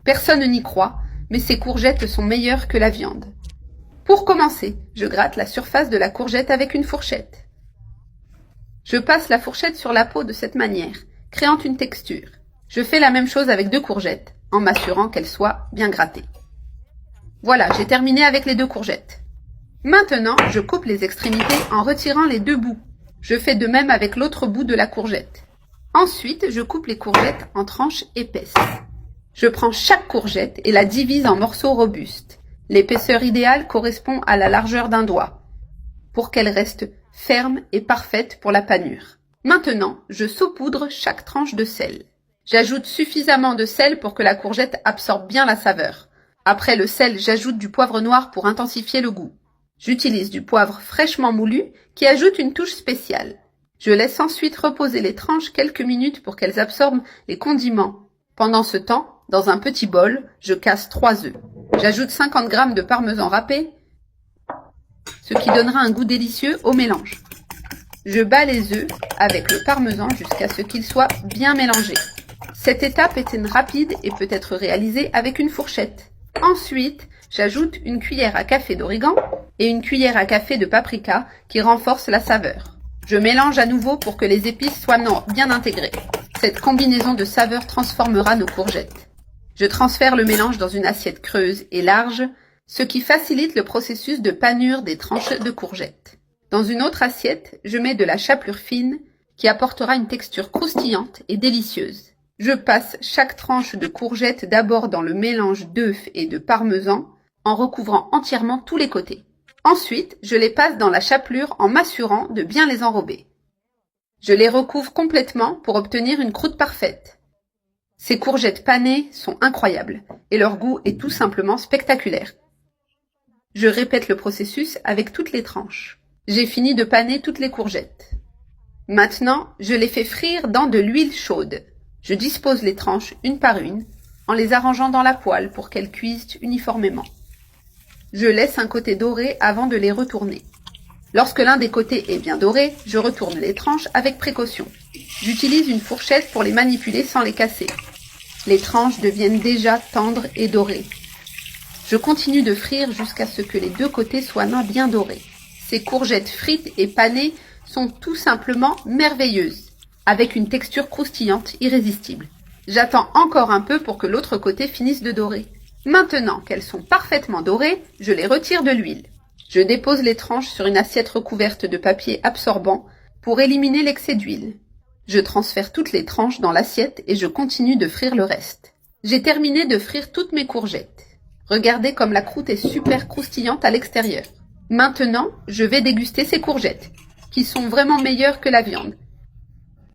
Personne n'y croit, mais ces courgettes sont meilleures que la viande. Pour commencer, je gratte la surface de la courgette avec une fourchette. Je passe la fourchette sur la peau de cette manière, créant une texture. Je fais la même chose avec 2 courgettes, en m'assurant qu'elles soient bien grattées. Voilà, j'ai terminé avec les 2 courgettes. Maintenant, je coupe les extrémités en retirant les 2 bouts. Je fais de même avec l'autre bout de la courgette. Ensuite, je coupe les courgettes en tranches épaisses. Je prends chaque courgette et la divise en morceaux robustes. L'épaisseur idéale correspond à la largeur d'un doigt, pour qu'elle reste ferme et parfaite pour la panure. Maintenant, je saupoudre chaque tranche de sel. J'ajoute suffisamment de sel pour que la courgette absorbe bien la saveur. Après le sel, j'ajoute du poivre noir pour intensifier le goût. J'utilise du poivre fraîchement moulu qui ajoute une touche spéciale. Je laisse ensuite reposer les tranches quelques minutes pour qu'elles absorbent les condiments. Pendant ce temps, dans un petit bol, je casse 3 œufs. J'ajoute 50 g de parmesan râpé, ce qui donnera un goût délicieux au mélange. Je bats les œufs avec le parmesan jusqu'à ce qu'ils soient bien mélangés. Cette étape est rapide et peut être réalisée avec une fourchette. Ensuite, j'ajoute une cuillère à café d'origan et une cuillère à café de paprika qui renforcent la saveur. Je mélange à nouveau pour que les épices soient bien intégrées. Cette combinaison de saveurs transformera nos courgettes. Je transfère le mélange dans une assiette creuse et large, ce qui facilite le processus de panure des tranches de courgettes. Dans une autre assiette, je mets de la chapelure fine qui apportera une texture croustillante et délicieuse. Je passe chaque tranche de courgette d'abord dans le mélange d'œufs et de parmesan en recouvrant entièrement tous les côtés. Ensuite, je les passe dans la chapelure en m'assurant de bien les enrober. Je les recouvre complètement pour obtenir une croûte parfaite. Ces courgettes panées sont incroyables et leur goût est tout simplement spectaculaire. Je répète le processus avec toutes les tranches. J'ai fini de paner toutes les courgettes. Maintenant, je les fais frire dans de l'huile chaude. Je dispose les tranches une par une en les arrangeant dans la poêle pour qu'elles cuisent uniformément. Je laisse un côté doré avant de les retourner. Lorsque l'un des côtés est bien doré, je retourne les tranches avec précaution. J'utilise une fourchette pour les manipuler sans les casser. Les tranches deviennent déjà tendres et dorées. Je continue de frire jusqu'à ce que les 2 côtés soient bien dorés. Ces courgettes frites et panées sont tout simplement merveilleuses, avec une texture croustillante irrésistible. J'attends encore un peu pour que l'autre côté finisse de dorer. Maintenant qu'elles sont parfaitement dorées, je les retire de l'huile. Je dépose les tranches sur une assiette recouverte de papier absorbant pour éliminer l'excès d'huile. Je transfère toutes les tranches dans l'assiette et je continue de frire le reste. J'ai terminé de frire toutes mes courgettes. Regardez comme la croûte est super croustillante à l'extérieur. Maintenant, je vais déguster ces courgettes, qui sont vraiment meilleures que la viande.